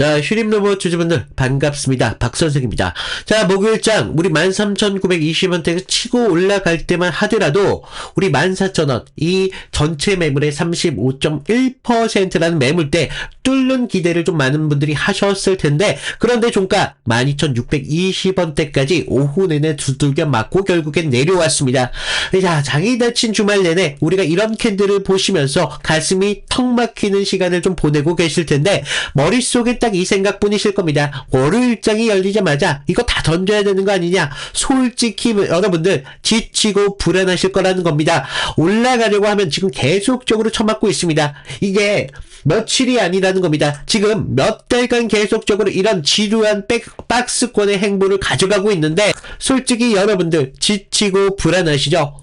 자, 휴림로봇 주주분들 반갑습니다. 박선생입니다. 자, 목요일장 우리 13,920원대 치고 올라갈 때만 하더라도 우리 14,000원 이 전체 매물의 35.1%라는 매물대 뚫는 기대를 좀 많은 분들이 하셨을 텐데, 그런데 종가 12,620원대까지 오후 내내 두들겨 맞고 결국엔 내려왔습니다. 자, 장이 닫힌 주말 내내 우리가 이런 캔들을 보시면서 가슴이 턱 막히는 시간을 좀 보내고 계실 텐데, 머릿속에 딱 이 생각뿐이실 겁니다. 월요일장이 열리자마자 이거 다 던져야 되는 거 아니냐? 솔직히 여러분들 지치고 불안하실 거라는 겁니다. 올라가려고 하면 지금 계속적으로 쳐맞고 있습니다. 이게 며칠이 아니라는 겁니다. 지금 몇 달간 계속적으로 이런 지루한 박스권의 행보를 가져가고 있는데, 솔직히 여러분들 지치고 불안하시죠?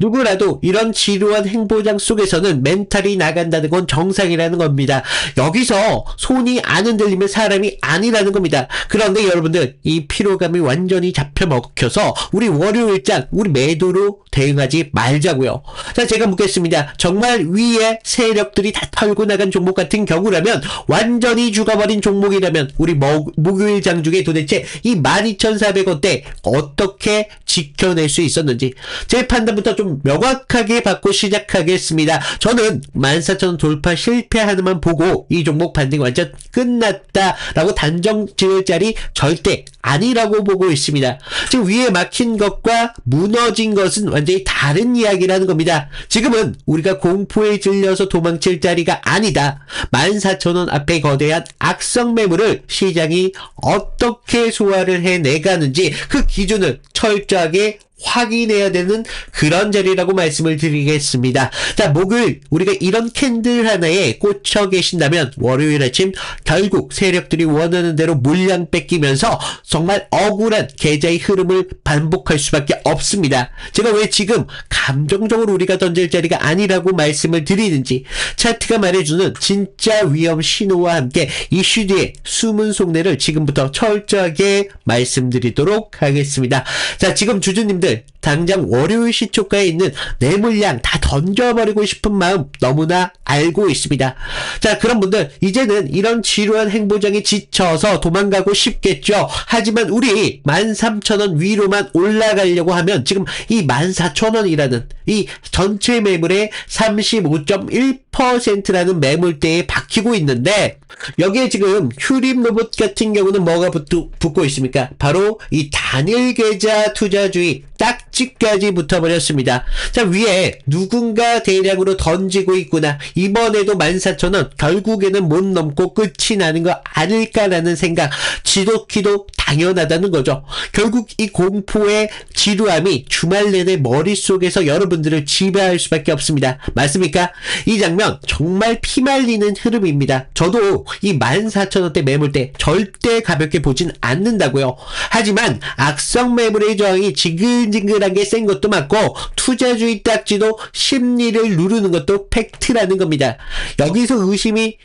누구라도 이런 지루한 행보장 속에서는 멘탈이 나간다는 건 정상이라는 겁니다. 여기서 손이 안 흔들리면 사람이 아니라는 겁니다. 그런데 여러분들 이 피로감이 완전히 잡혀먹혀서 우리 월요일장 우리 매도로 대응하지 말자고요. 자, 제가 묻겠습니다. 정말 위에 세력들이 다 털고 나간 종목 같은 경우라면, 완전히 죽어버린 종목이라면 우리 목요일장 중에 도대체 이 12,400원대 어떻게 지켜낼 수 있었는지 제 판단부터 좀 명확하게 받고 시작하겠습니다. 저는 14,000원 돌파 실패하는만 보고 이 종목 반등이 완전 끝났다라고 단정 지을 자리 절대 아니라고 보고 있습니다. 지금 위에 막힌 것과 무너진 것은 완전히 다른 이야기라는 겁니다. 지금은 우리가 공포에 질려서 도망칠 자리가 아니다. 14,000원 앞에 거대한 악성 매물을 시장이 어떻게 소화를 해내가는지 그 기준을 철저하게 확인해야 되는 그런 자리라고 말씀을 드리겠습니다. 자, 목요일 우리가 이런 캔들 하나에 꽂혀 계신다면 월요일 아침 결국 세력들이 원하는 대로 물량 뺏기면서 정말 억울한 계좌의 흐름을 반복할 수밖에 없습니다. 제가 왜 지금 감정적으로 우리가 던질 자리가 아니라고 말씀을 드리는지, 차트가 말해주는 진짜 위험 신호와 함께 이슈 뒤에 숨은 속내를 지금부터 철저하게 말씀드리도록 하겠습니다. 자, 지금 주주님들 당장 월요일 시초가에 있는 내 물량 다 던져버리고 싶은 마음 너무나 알고 있습니다. 자, 그런 분들 이제는 이런 지루한 행보장에 지쳐서 도망가고 싶겠죠. 하지만 우리 13,000원 위로만 올라가려고 하면 지금 이 14,000원이라는 이 전체 매물의 35.1%라는 매물대에 박히고 있는데, 여기에 지금 휴림로봇 같은 경우는 뭐가 붙고 있습니까? 바로 이 단일 계좌 투자주의 딱지까지 붙어버렸습니다. 자, 위에 누군가 대량으로 던지고 있구나, 이번에도 14,000원 결국에는 못 넘고 끝이 나는 거 아닐까라는 생각 지독히도 당연하다는 거죠. 결국 이 공포의 지루함이 주말 내내 머릿속에서 여러분들을 지배할 수밖에 없습니다. 맞습니까? 이 장면 정말 피말리는 흐름입니다. 저도 이 14,000원대 매물대 절대 가볍게 보진 않는다고요. 하지만 악성 매물의 저항이 징글징글하게 센 것도 맞고, 투자주의 딱지도 심리를 누르는 것도 팩트라는 겁니다. 여기서 의심이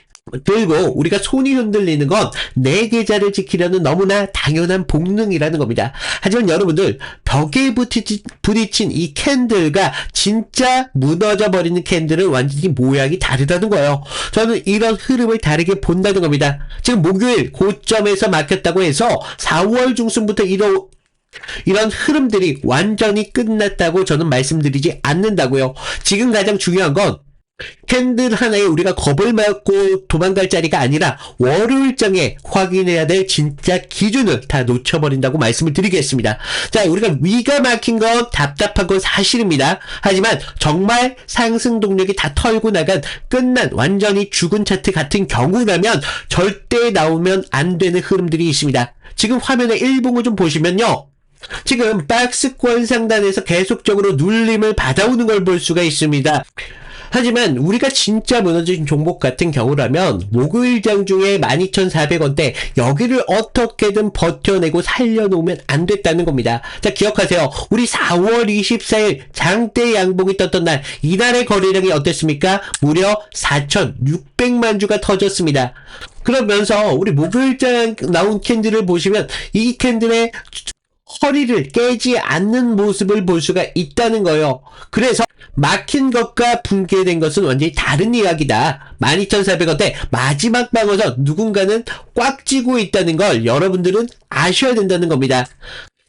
들고 우리가 손이 흔들리는 건 내 계좌를 지키려는 너무나 당연한 본능이라는 겁니다. 하지만 여러분들 벽에 부딪힌 이 캔들과 진짜 무너져 버리는 캔들은 완전히 모양이 다르다는 거예요. 저는 이런 흐름을 다르게 본다는 겁니다. 지금 목요일 고점에서 막혔다고 해서 4월 중순부터 이런 흐름들이 완전히 끝났다고 저는 말씀드리지 않는다고요. 지금 가장 중요한 건 캔들 하나에 우리가 겁을 먹고 도망갈 자리가 아니라 월요일장에 확인해야 될 진짜 기준을 다 놓쳐버린다고 말씀을 드리겠습니다. 자, 우리가 위가 막힌 건 답답한 건 사실입니다. 하지만 정말 상승 동력이 다 털고 나간 끝난 완전히 죽은 차트 같은 경우라면 절대 나오면 안 되는 흐름들이 있습니다. 지금 화면에 일봉을 좀 보시면요, 지금 박스권 상단에서 계속적으로 눌림을 받아오는 걸 볼 수가 있습니다. 하지만 우리가 진짜 무너진 종목 같은 경우라면 목요일장 중에 12,400원대 여기를 어떻게든 버텨내고 살려놓으면 안 됐다는 겁니다. 자, 기억하세요. 우리 4월 24일 장대 양봉이 떴던 날, 이날의 거래량이 어땠습니까? 무려 4,600만 주가 터졌습니다. 그러면서 우리 목요일장 나온 캔들을 보시면 이 캔들의 허리를 깨지 않는 모습을 볼 수가 있다는 거예요. 그래서 막힌 것과 붕괴된 것은 완전히 다른 이야기다. 12,400원대 마지막 방어선 누군가는 꽉 쥐고 있다는 걸 여러분들은 아셔야 된다는 겁니다.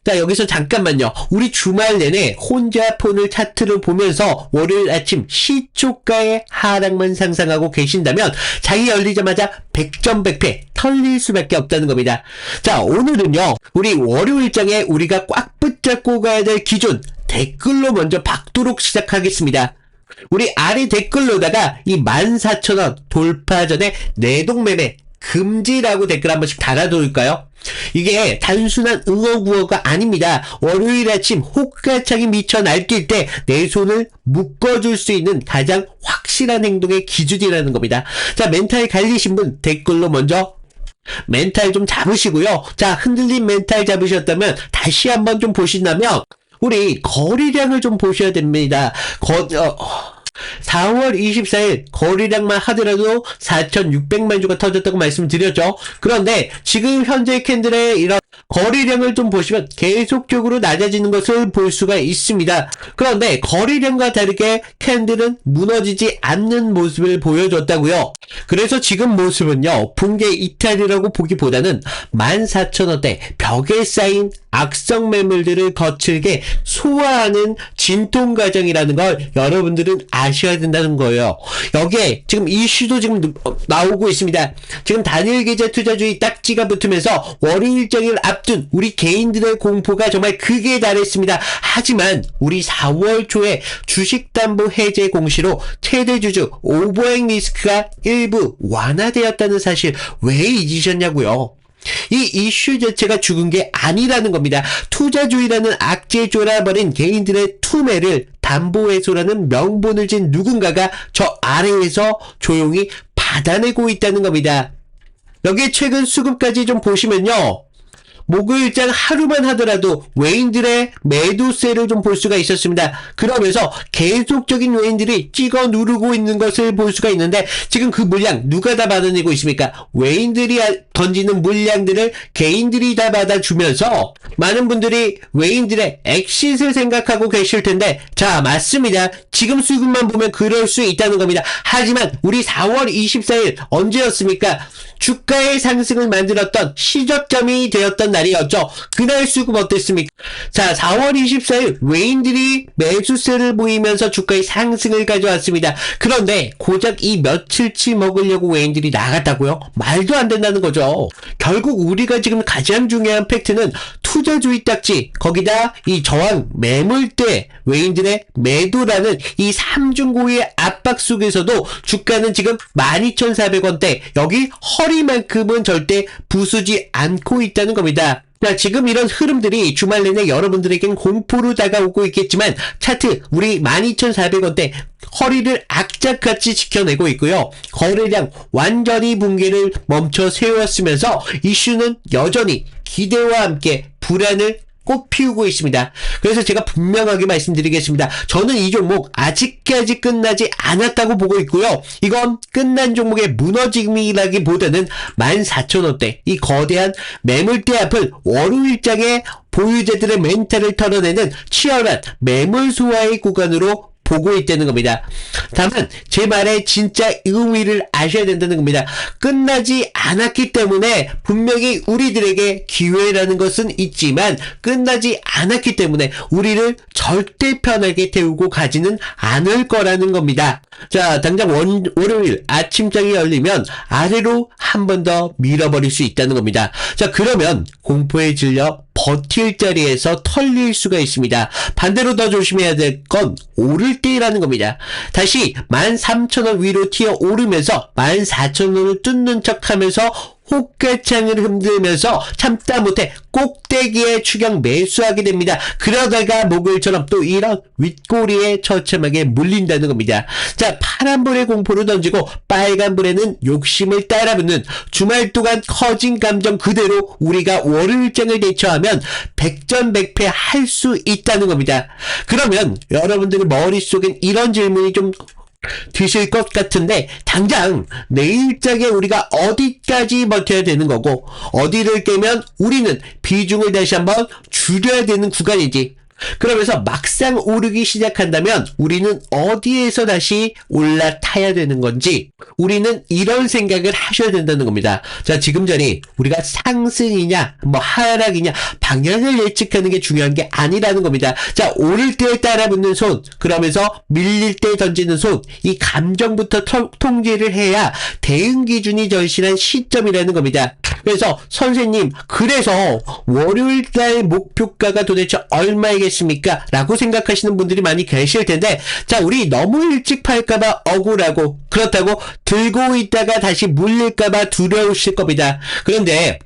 자, 여기서 잠깐만요. 우리 주말 내내 혼자 폰을 차트를 보면서 월요일 아침 시초가의 하락만 상상하고 계신다면 장이 열리자마자 100점 100패 털릴 수밖에 없다는 겁니다. 자, 오늘은요. 우리 월요일장에 우리가 꽉 붙잡고 가야 될 기준 댓글로 먼저 박도록 시작하겠습니다. 우리 아래 댓글로다가 이 14,000원 돌파 전에 내동매매 금지라고 댓글 한 번씩 달아둘까요? 이게 단순한 응어구어가 아닙니다. 월요일 아침 호가창이 미쳐 날뛸 때 내 손을 묶어줄 수 있는 가장 확실한 행동의 기준이라는 겁니다. 자, 멘탈 갈리신 분 댓글로 먼저 멘탈 좀 잡으시고요. 자, 흔들린 멘탈 잡으셨다면 다시 한번 좀 보신다면 우리 거래량을 좀 보셔야 됩니다. 4월 24일 거래량만 하더라도 4,600만 주가 터졌다고 말씀드렸죠. 그런데 지금 현재 캔들의 이런 거래량을 좀 보시면 계속적으로 낮아지는 것을 볼 수가 있습니다. 그런데 거래량과 다르게 캔들은 무너지지 않는 모습을 보여줬다고요. 그래서 지금 모습은요, 붕괴 이탈이라고 보기보다는 14,000원대 벽에 쌓인 악성 매물들을 거칠게 소화하는 진통 과정이라는 걸 여러분들은 아셔야 된다는 거예요. 여기에 지금 이슈도 지금 나오고 있습니다. 지금 단일 계좌 투자주의 딱지가 붙으면서 월요일장을 앞둔 우리 개인들의 공포가 정말 극에 달했습니다. 하지만 우리 4월 초에 주식담보 해제 공시로 최대주주 오버행 리스크가 일부 완화되었다는 사실 왜 잊으셨냐고요. 이 이슈 자체가 죽은 게 아니라는 겁니다. 투자주의라는 악재에 쫄아버린 개인들의 투매를 담보해소라는 명분을 진 누군가가 저 아래에서 조용히 받아내고 있다는 겁니다. 여기에 최근 수급까지 좀 보시면요, 목요일장 하루만 하더라도 외인들의 매도세를 좀 볼 수가 있었습니다. 그러면서 계속적인 외인들이 찍어 누르고 있는 것을 볼 수가 있는데 지금 그 물량 누가 다 받아내고 있습니까? 외인들이 던지는 물량들을 개인들이 다 받아주면서 많은 분들이 외인들의 엑싯을 생각하고 계실 텐데, 자, 맞습니다. 지금 수급만 보면 그럴 수 있다는 겁니다. 하지만 우리 4월 24일 언제였습니까? 주가의 상승을 만들었던 시저점이 되었던 날이었죠. 그날 수급 어땠습니까? 자, 4월 24일 외인들이 매수세를 보이면서 주가의 상승을 가져왔습니다. 그런데 고작 이 며칠치 먹으려고 외인들이 나갔다고요? 말도 안 된다는 거죠. 결국 우리가 지금 가장 중요한 팩트는 투자주의 딱지, 거기다 이 저항 매물대 외인들의 매도라는 이 삼중고의 압박 속에서도 주가는 지금 12,400원대, 여기 허리만큼은 절대 부수지 않고 있다는 겁니다. 자, 지금 이런 흐름들이 주말 내내 여러분들에겐 공포로 다가오고 있겠지만 차트 우리 12,400원대 허리를 악착같이 지켜내고 있고요. 거래량 완전히 붕괴를 멈춰 세웠으면서 이슈는 여전히 기대와 함께 불안을 꽃피우고 있습니다. 그래서 제가 분명하게 말씀드리겠습니다. 저는 이 종목 아직까지 끝나지 않았다고 보고 있고요. 이건 끝난 종목의 무너짐이라기보다는 14,000원대 이 거대한 매물대 앞을 월요일장에 보유자들의 멘탈을 털어내는 치열한 매물 소화의 구간으로 보고 있다는 겁니다. 다만 제 말의 진짜 의미를 아셔야 된다는 겁니다. 끝나지 않았기 때문에 분명히 우리들에게 기회라는 것은 있지만 끝나지 않았기 때문에 우리를 절대 편하게 태우고 가지는 않을 거라는 겁니다. 자, 당장 월요일 아침장이 열리면 아래로 한 번 더 밀어버릴 수 있다는 겁니다. 자, 그러면 공포에 질려 버틸 자리에서 털릴 수가 있습니다. 반대로 더 조심해야 될 건 오를 때라는 겁니다. 다시 13,000원 위로 튀어 오르면서 14,000원을 뚫는 척하면서 호가창을 흔들면서 참다 못해 꼭대기에 추격 매수하게 됩니다. 그러다가 목요일처럼 또 이런 윗꼬리에 처참하게 물린다는 겁니다. 자, 파란불에 공포를 던지고 빨간불에는 욕심을 따라붙는 주말 동안 커진 감정 그대로 우리가 월요일장을 대처하면 100전 100패 할 수 있다는 겁니다. 그러면 여러분들 머릿속엔 이런 질문이 좀 드실 것 같은데 당장 내일장에 우리가 어디까지 버텨야 되는 거고 어디를 깨면 우리는 비중을 다시 한번 줄여야 되는 구간이지. 그러면서 막상 오르기 시작한다면 우리는 어디에서 다시 올라타야 되는 건지 우리는 이런 생각을 하셔야 된다는 겁니다. 자, 지금 전에 우리가 상승이냐 뭐 하락이냐 방향을 예측하는 게 중요한 게 아니라는 겁니다. 자, 오를 때 따라붙는 손, 그러면서 밀릴 때 던지는 손, 이 감정부터 통제를 해야 대응 기준이 절실한 시점이라는 겁니다. 그래서 선생님, 그래서 월요일날 목표가가 도대체 얼마이겠습니까? 라고 생각하시는 분들이 많이 계실 텐데, 자, 우리 너무 일찍 팔까봐 억울하고 그렇다고 들고 있다가 다시 물릴까봐 두려우실 겁니다. 그런데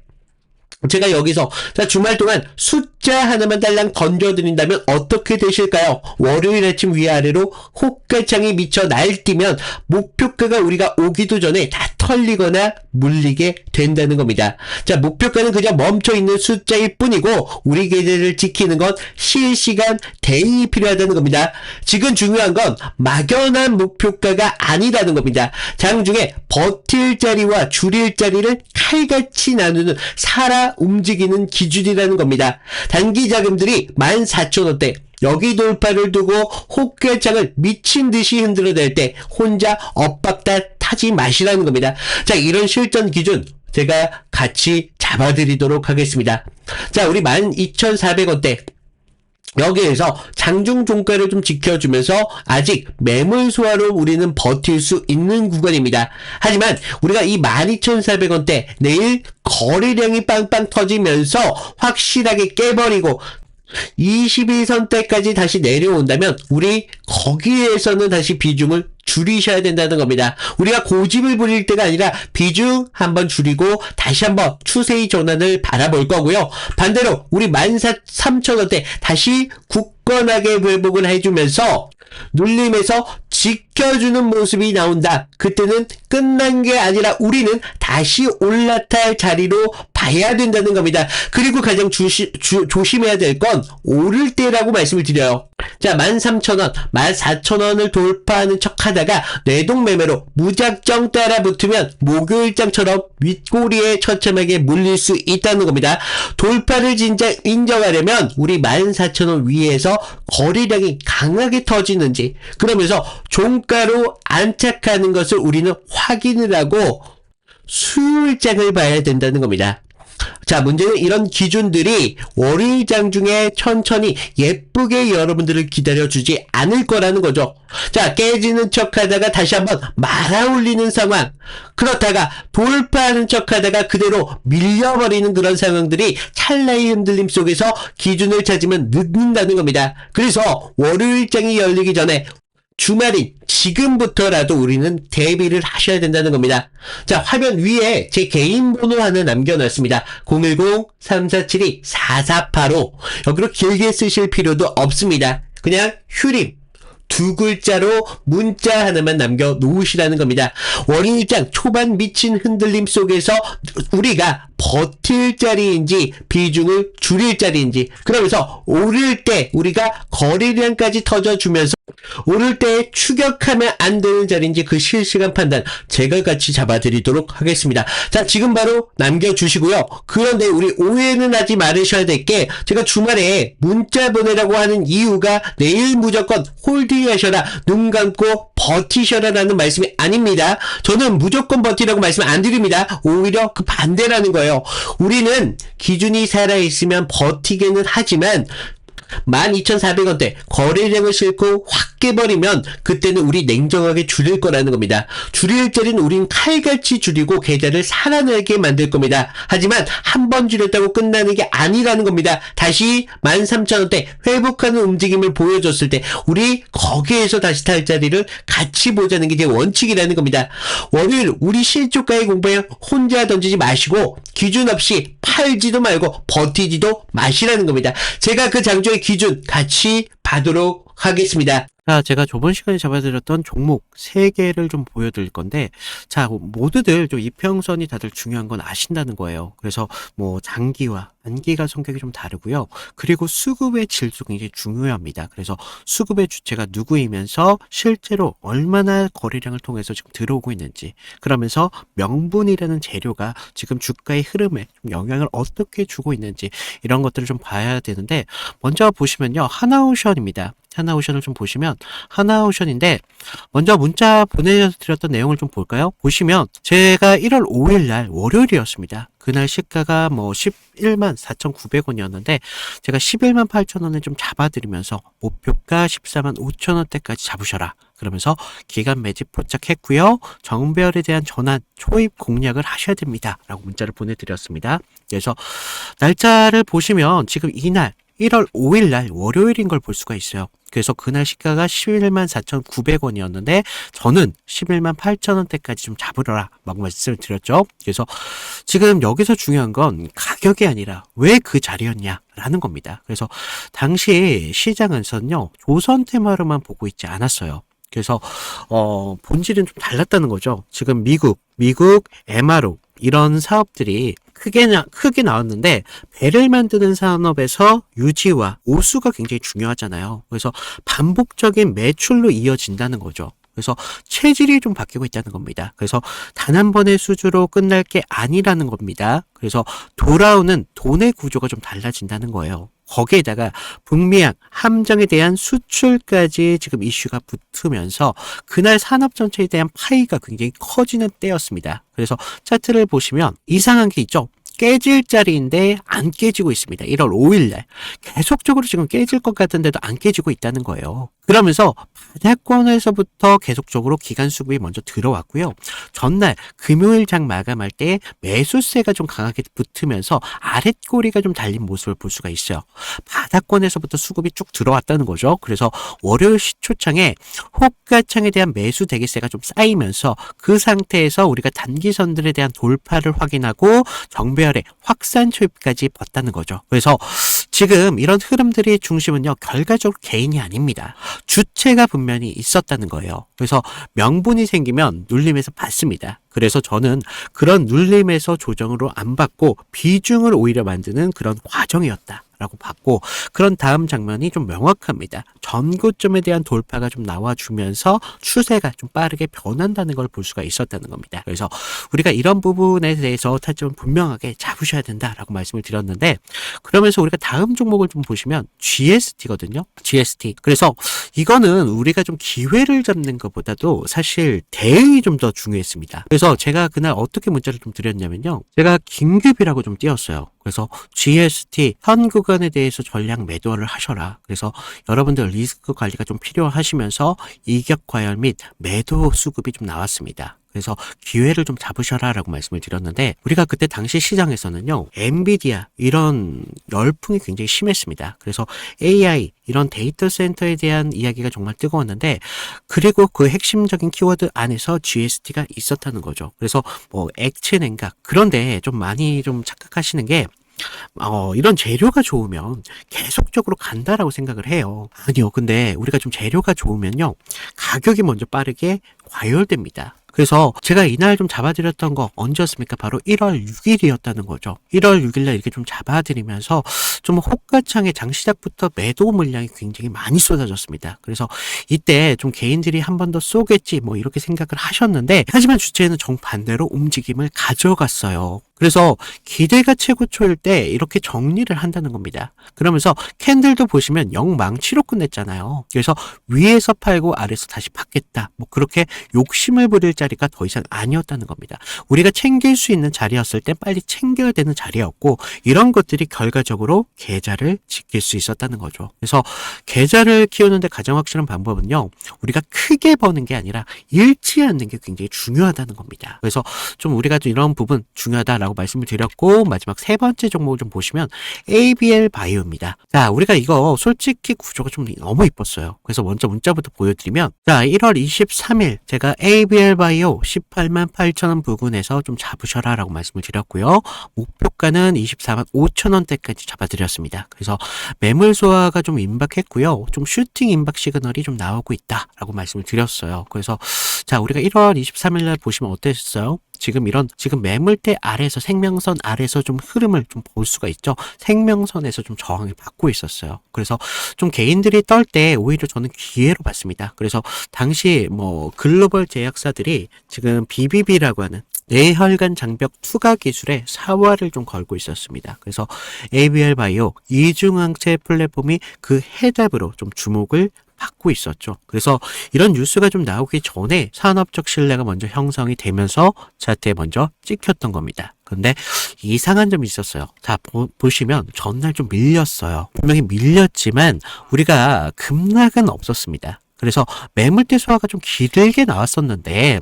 제가 여기서 자, 주말 동안 숫자 하나만 달랑 던져드린다면 어떻게 되실까요? 월요일 아침 위아래로 호가창이 미쳐 날뛰면 목표가가 우리가 오기도 전에 다 털리거나 물리게 된다는 겁니다. 자, 목표가는 그저 멈춰있는 숫자일 뿐이고 우리 계좌를 지키는 건 실시간 대응이 필요하다는 겁니다. 지금 중요한 건 막연한 목표가가 아니라는 겁니다. 장중에 버틸 자리와 줄일 자리를 칼같이 나누는 살아 움직이는 기준이라는 겁니다. 단기 자금들이 14,000원대 여기 돌파를 두고 호가창을 미친 듯이 흔들어댈 때 혼자 엇박자 타지 마시라는 겁니다. 자, 이런 실전 기준 제가 같이 잡아드리도록 하겠습니다. 자, 우리 12,400원대 여기에서 장중 종가를 좀 지켜주면서 아직 매물 소화로 우리는 버틸 수 있는 구간입니다. 하지만 우리가 이 12,400원대 내일 거래량이 빵빵 터지면서 확실하게 깨버리고 21선대까지 다시 내려온다면 우리 거기에서는 다시 비중을 줄이셔야 된다는 겁니다. 우리가 고집을 부릴 때가 아니라 비중 한번 줄이고 다시 한번 추세의 전환을 바라볼 거고요. 반대로 우리 13,000원대 다시 굳건하게 회복을 해주면서 눌림에서 지켜주는 모습이 나온다. 그때는 끝난 게 아니라 우리는 다시 올라탈 자리로 봐야 된다는 겁니다. 그리고 가장 조심해야 될 건 오를 때라고 말씀을 드려요. 자, 13,000원, 14,000원을 돌파하는 척 하다가 뇌동매매로 무작정 따라 붙으면 목요일장처럼 윗꼬리에 처참하게 물릴 수 있다는 겁니다. 돌파를 진짜 인정하려면 우리 14,000원 위에서 거래량이 강하게 터지는지, 그러면서 종가로 안착하는 것을 우리는 확인을 하고 수요일장을 봐야 된다는 겁니다. 자, 문제는 이런 기준들이 월요일장 중에 천천히 예쁘게 여러분들을 기다려주지 않을 거라는 거죠. 자, 깨지는 척 하다가 다시 한번 말아올리는 상황, 그렇다가 돌파하는 척 하다가 그대로 밀려버리는 그런 상황들이 찰나의 흔들림 속에서 기준을 찾으면 늦는다는 겁니다. 그래서 월요일장이 열리기 전에 주말인 지금부터라도 우리는 대비를 하셔야 된다는 겁니다. 자, 화면 위에 제 개인 번호 하나 남겨놨습니다. 010-3472-4485. 여기로 길게 쓰실 필요도 없습니다. 그냥 휴림 두 글자로 문자 하나만 남겨 놓으시라는 겁니다. 월요일장 초반 미친 흔들림 속에서 우리가 버틸 자리인지 비중을 줄일 자리인지, 그러면서 오를 때 우리가 거래량까지 터져주면서 오를 때 추격하면 안 되는 자리인지 그 실시간 판단 제가 같이 잡아드리도록 하겠습니다. 자, 지금 바로 남겨주시고요. 그런데 우리 오해는 하지 말으셔야 될 게, 제가 주말에 문자 보내라고 하는 이유가 내일 무조건 홀딩 하셔라, 눈 감고 버티셔라 라는 말씀이 아닙니다. 저는 무조건 버티라고 말씀 안 드립니다. 오히려 그 반대라는 거예요. 우리는 기준이 살아있으면 버티게는 하지만 12,400원대 거래량을 싣고 확 깨버리면 그때는 우리 냉정하게 줄일 거라는 겁니다. 줄일 자리는 우린 칼같이 줄이고 계좌를 살아나게 만들 겁니다. 하지만 한 번 줄였다고 끝나는 게 아니라는 겁니다. 다시 13,000원대 회복하는 움직임을 보여줬을 때 우리 거기에서 다시 탈 자리를 같이 보자는 게 제 원칙이라는 겁니다. 월요일 우리 실조가의 공부에 혼자 던지지 마시고 기준 없이 팔지도 말고 버티지도 마시라는 겁니다. 제가 그 장조의 기준 같이 봐도록 하겠습니다. 자, 제가 저번 시간에 잡아드렸던 종목 3개를 좀 보여드릴 건데, 자, 모두들 좀 이평선이 다들 중요한 건 아신다는 거예요. 그래서 뭐 장기와 단기가 성격이 좀 다르고요. 그리고 수급의 질도 굉장히 중요합니다. 그래서 수급의 주체가 누구이면서 실제로 얼마나 거래량을 통해서 지금 들어오고 있는지, 그러면서 명분이라는 재료가 지금 주가의 흐름에 좀 영향을 어떻게 주고 있는지, 이런 것들을 좀 봐야 되는데, 먼저 보시면요, 하나오션입니다. 하나오션을 좀 보시면 하나오션인데, 먼저 문자 보내드렸던 내용을 좀 볼까요? 보시면 제가 1월 5일 날 월요일이었습니다. 그날 시가가 뭐 11만 4,900원이었는데 제가 11만 8천원에 좀 잡아드리면서 목표가 14만 5천원대까지 잡으셔라, 그러면서 기간 매집 포착했고요. 정배열에 대한 전환 초입 공략을 하셔야 됩니다 라고 문자를 보내드렸습니다. 그래서 날짜를 보시면 지금 이날 1월 5일 날 월요일인 걸 볼 수가 있어요. 그래서 그날 시가가 11만 4,900원이었는데 저는 11만 8천원대까지 좀 잡으러라 막 말씀을 드렸죠. 그래서 지금 여기서 중요한 건 가격이 아니라 왜 그 자리였냐 라는 겁니다. 그래서 당시 시장에서는요, 조선 테마로만 보고 있지 않았어요. 그래서 본질은 좀 달랐다는 거죠. 지금 미국 MRO 이런 사업들이 크게 나왔는데, 배를 만드는 산업에서 유지와 오수가 굉장히 중요하잖아요. 그래서 반복적인 매출로 이어진다는 거죠. 그래서 체질이 좀 바뀌고 있다는 겁니다. 그래서 단 한 번의 수주로 끝날 게 아니라는 겁니다. 그래서 돌아오는 돈의 구조가 좀 달라진다는 거예요. 거기에다가 북미양 함정에 대한 수출까지 지금 이슈가 붙으면서 그날 산업 전체에 대한 파이가 굉장히 커지는 때였습니다. 그래서 차트를 보시면 이상한 게 있죠. 깨질 자리인데 안 깨지고 있습니다. 1월 5일 날 계속적으로 지금 깨질 것 같은데도 안 깨지고 있다는 거예요. 그러면서 바닥권에서부터 계속적으로 기간 수급이 먼저 들어왔고요. 전날 금요일 장 마감할 때 매수세가 좀 강하게 붙으면서 아랫꼬리가 좀 달린 모습을 볼 수가 있어요. 바닥권에서부터 수급이 쭉 들어왔다는 거죠. 그래서 월요일 시초창에 호가창에 대한 매수 대기세가 좀 쌓이면서 그 상태에서 우리가 단기선들에 대한 돌파를 확인하고 정배열의 확산 초입까지 봤다는 거죠. 그래서 지금 이런 흐름들의 중심은요, 결과적으로 개인이 아닙니다. 주체가 분명히 있었다는 거예요. 그래서 명분이 생기면 눌림에서 받습니다. 그래서 저는 그런 눌림에서 조정으로 안 받고 비중을 오히려 만드는 그런 과정이었다 라고 봤고, 그런 다음 장면이 좀 명확합니다. 전고점에 대한 돌파가 좀 나와주면서 추세가 좀 빠르게 변한다는 걸 볼 수가 있었다는 겁니다. 그래서 우리가 이런 부분에 대해서 타점을 분명하게 잡으셔야 된다라고 말씀을 드렸는데, 그러면서 우리가 다음 종목을 좀 보시면 GST거든요. GST. 그래서 이거는 우리가 좀 기회를 잡는 것보다도 사실 대응이 좀 더 중요했습니다. 그래서 제가 그날 어떻게 문자를 좀 드렸냐면요, 제가 긴급이라고 좀 띄웠어요. 그래서 GST 현 구간에 대해서 전량 매도를 하셔라. 그래서 여러분들 리스크 관리가 좀 필요하시면서 이격 과열 및 매도 수급이 좀 나왔습니다. 그래서 기회를 좀 잡으셔라 라고 말씀을 드렸는데, 우리가 그때 당시 시장에서는요, 엔비디아 이런 열풍이 굉장히 심했습니다. 그래서 AI 이런 데이터 센터에 대한 이야기가 정말 뜨거웠는데, 그리고 그 핵심적인 키워드 안에서 GST가 있었다는 거죠. 그래서 뭐 액체 냉각, 그런데 좀 많이 좀 착각하시는 게, 이런 재료가 좋으면 계속적으로 간다라고 생각을 해요. 아니요. 근데 우리가 좀 재료가 좋으면요, 가격이 먼저 빠르게 과열됩니다. 그래서 제가 이날 좀 잡아드렸던 거 언제였습니까? 바로 1월 6일이었다는 거죠. 1월 6일날 이렇게 좀 잡아드리면서 좀 호가창에 장시작부터 매도 물량이 굉장히 많이 쏟아졌습니다. 그래서 이때 좀 개인들이 한 번 더 쏘겠지 뭐 이렇게 생각을 하셨는데, 하지만 주체는 정반대로 움직임을 가져갔어요. 그래서 기대가 최고초일 때 이렇게 정리를 한다는 겁니다. 그러면서 캔들도 보시면 영망치로 끝냈잖아요. 그래서 위에서 팔고 아래에서 다시 받겠다, 뭐 그렇게 욕심을 부릴 자리가 더 이상 아니었다는 겁니다. 우리가 챙길 수 있는 자리였을 때 빨리 챙겨야 되는 자리였고, 이런 것들이 결과적으로 계좌를 지킬 수 있었다는 거죠. 그래서 계좌를 키우는데 가장 확실한 방법은요, 우리가 크게 버는 게 아니라 잃지 않는 게 굉장히 중요하다는 겁니다. 그래서 좀 우리가 좀 이런 부분 중요하다라고 있다고 말씀을 드렸고, 마지막 세 번째 종목을 좀 보시면 ABL 바이오입니다. 자, 우리가 이거 솔직히 구조가 좀 너무 이뻤어요. 그래서 먼저 문자부터 보여드리면, 자, 1월 23일 제가 ABL 바이오 18만 8천원 부근에서 좀 잡으셔라 라고 말씀을 드렸고요. 목표가는 24만 5천원대까지 잡아드렸습니다. 그래서 매물 소화가 좀 임박했고요. 좀 슈팅 임박 시그널이 좀 나오고 있다라고 말씀을 드렸어요. 그래서 자, 우리가 1월 23일 날 보시면 어땠어요? 지금 매물대 아래에서 생명선 아래에서 좀 흐름을 좀 볼 수가 있죠. 생명선에서 좀 저항을 받고 있었어요. 그래서 좀 개인들이 떨 때 오히려 저는 기회로 봤습니다. 그래서 당시 뭐 글로벌 제약사들이 지금 BBB라고 하는 뇌혈관 장벽 투과 기술에 사활을 좀 걸고 있었습니다. 그래서 ABL 바이오 이중항체 플랫폼이 그 해답으로 좀 주목을 받고 있었죠. 그래서 이런 뉴스가 좀 나오기 전에 산업적 신뢰가 먼저 형성이 되면서 차트에 먼저 찍혔던 겁니다. 그런데 이상한 점이 있었어요. 자, 보시면 전날 좀 밀렸어요. 분명히 밀렸지만 우리가 급락은 없었습니다. 그래서 매물대 소화가 좀 길게 나왔었는데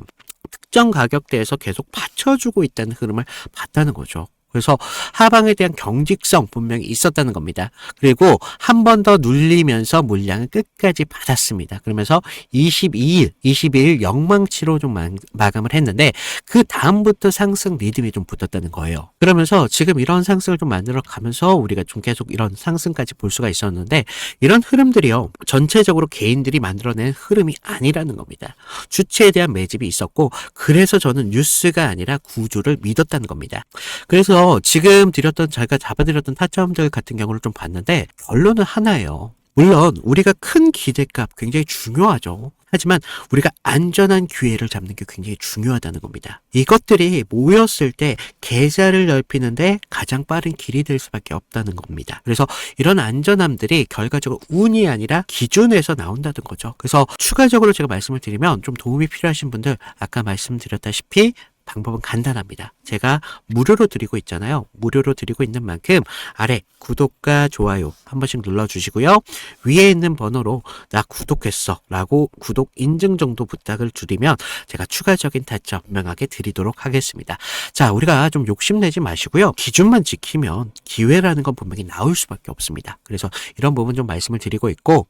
특정 가격대에서 계속 받쳐주고 있다는 흐름을 봤다는 거죠. 그래서 하방에 대한 경직성 분명히 있었다는 겁니다. 그리고 한 번 더 눌리면서 물량을 끝까지 받았습니다. 그러면서 22일 영망치로 좀 마감을 했는데 그 다음부터 상승 리듬이 좀 붙었다는 거예요. 그러면서 지금 이런 상승을 좀 만들어 가면서 우리가 좀 계속 이런 상승까지 볼 수가 있었는데 이런 흐름들이요. 전체적으로 개인들이 만들어낸 흐름이 아니라는 겁니다. 주체에 대한 매집이 있었고 그래서 저는 뉴스가 아니라 구조를 믿었다는 겁니다. 그래서 지금 제가 잡아드렸던 타점들 같은 경우를 좀 봤는데 결론은 하나예요. 물론 우리가 큰 기대값 굉장히 중요하죠. 하지만 우리가 안전한 기회를 잡는 게 굉장히 중요하다는 겁니다. 이것들이 모였을 때 계좌를 넓히는데 가장 빠른 길이 될 수밖에 없다는 겁니다. 그래서 이런 안전함들이 결과적으로 운이 아니라 기준에서 나온다는 거죠. 그래서 추가적으로 제가 말씀을 드리면 좀 도움이 필요하신 분들 아까 말씀드렸다시피 방법은 간단합니다. 제가 무료로 드리고 있잖아요. 무료로 드리고 있는 만큼 아래 구독과 좋아요 한 번씩 눌러주시고요. 위에 있는 번호로 나 구독했어 라고 구독 인증 정도 부탁을 드리면 제가 추가적인 타점 분명하게 드리도록 하겠습니다. 자, 우리가 좀 욕심내지 마시고요. 기준만 지키면 기회라는 건 분명히 나올 수밖에 없습니다. 그래서 이런 부분 좀 말씀을 드리고 있고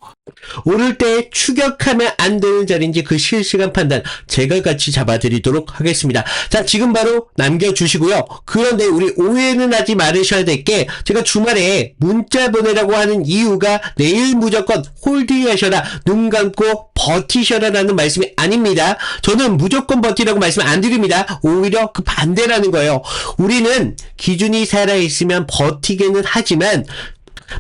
오를 때 추격하면 안 되는 자리인지 그 실시간 판단 제가 같이 잡아드리도록 하겠습니다. 자, 지금 바로 남겨주시고요. 그런데 우리 오해는 하지 말으셔야 될 게 제가 주말에 문자 보내라고 하는 이유가 내일 무조건 홀딩 하셔라, 눈 감고 버티셔라 라는 말씀이 아닙니다. 저는 무조건 버티라고 말씀 안 드립니다. 오히려 그 반대라는 거예요. 우리는 기준이 살아있으면 버티게는 하지만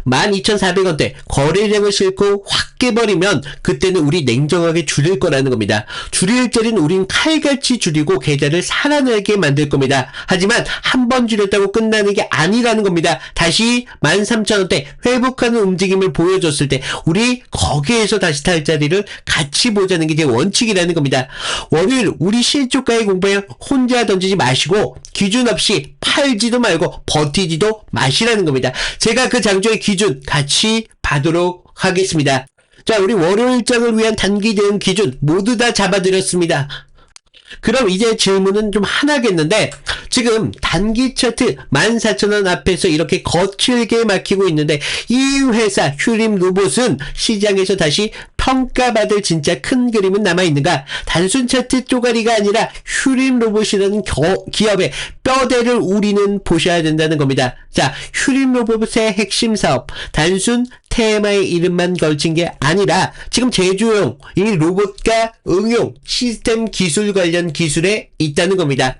12,400원대 거래량을 싣고 확 깨버리면 그때는 우리 냉정하게 줄일 거라는 겁니다. 줄일 때는 우린 칼같이 줄이고 계좌를 살아나게 만들 겁니다. 하지만 한 번 줄였다고 끝나는 게 아니라는 겁니다. 다시 13,000원대 회복하는 움직임을 보여줬을 때 우리 거기에서 다시 탈 자리를 같이 보자는 게 제 원칙이라는 겁니다. 월요일 우리 실조가의 공부에 혼자 던지지 마시고 기준 없이 팔지도 말고 버티지도 마시라는 겁니다. 제가 그 장조의 기준 같이 봐도록 하겠습니다. 자, 우리 월요일장을 위한 단기 대응 기준 모두 다 잡아드렸습니다. 그럼 이제 질문은 좀 하나겠는데 지금 단기 차트 14,000원 앞에서 이렇게 거칠게 막히고 있는데 이 회사 휴림 로봇은 시장에서 다시 평가받을 진짜 큰 그림은 남아있는가? 단순 차트 쪼가리가 아니라 휴림 로봇이라는 기업의 뼈대를 우리는 보셔야 된다는 겁니다. 자, 휴림 로봇의 핵심 사업 단순 테마의 이름만 걸친 게 아니라 지금 제조용 이 로봇과 응용 시스템 기술 관련 기술에 있다는 겁니다.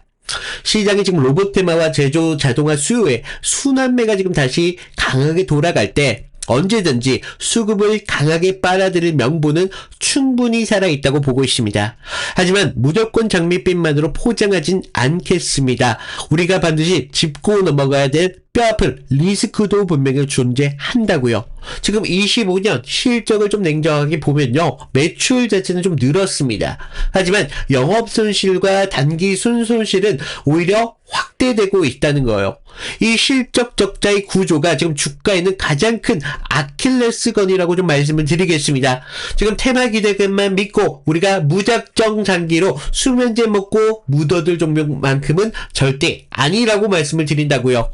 시장이 지금 로봇 테마와 제조 자동화 수요에 순환매가 지금 다시 강하게 돌아갈 때 언제든지 수급을 강하게 빨아들일 명분은 충분히 살아있다고 보고 있습니다. 하지만 무조건 장밋빛만으로 포장하진 않겠습니다. 우리가 반드시 짚고 넘어가야 될 뼈아플 리스크도 분명히 존재한다고요. 지금 25년 실적을 좀 냉정하게 보면요, 매출 자체는 좀 늘었습니다. 하지만 영업 손실과 단기 순손실은 오히려 확대되고 있다는 거예요. 이 실적 적자의 구조가 지금 주가에는 가장 큰 아킬레스건이라고 좀 말씀을 드리겠습니다. 지금 테마 기대감만 믿고 우리가 무작정 장기로 수면제 먹고 묻어들 종목만큼은 절대 아니라고 말씀을 드린다고요.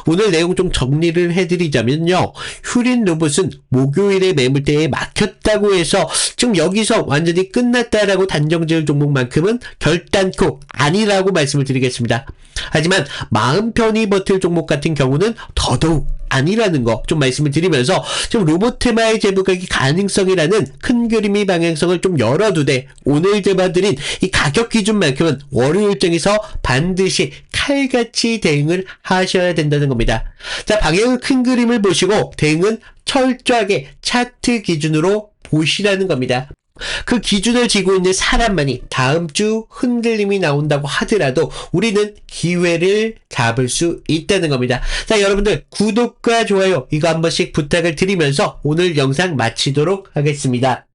오늘 내용 좀 정리를 해드리자면요, 휴린 로봇은 목요일에 매물대에 막혔다고 해서 지금 여기서 완전히 끝났다라고 단정 지을 종목만큼은 결단코 아니라고 말씀을 드리겠습니다. 하지만 마음 편히 버틸 종목 같은 경우는 더더욱 아니라는 거 좀 말씀을 드리면서, 지금 로봇 테마의 재부각이 가능성이라는 큰 그림의 방향성을 좀 열어두되, 오늘 제봐드린 이 가격 기준만큼은 월요일장에서 반드시 칼같이 대응을 하셔야 된다는 겁니다. 자, 방향의 큰 그림을 보시고 대응은 철저하게 차트 기준으로 보시라는 겁니다. 그 기준을 지고 있는 사람만이 다음 주 흔들림이 나온다고 하더라도 우리는 기회를 잡을 수 있다는 겁니다. 자, 여러분들 구독과 좋아요 이거 한 번씩 부탁을 드리면서 오늘 영상 마치도록 하겠습니다.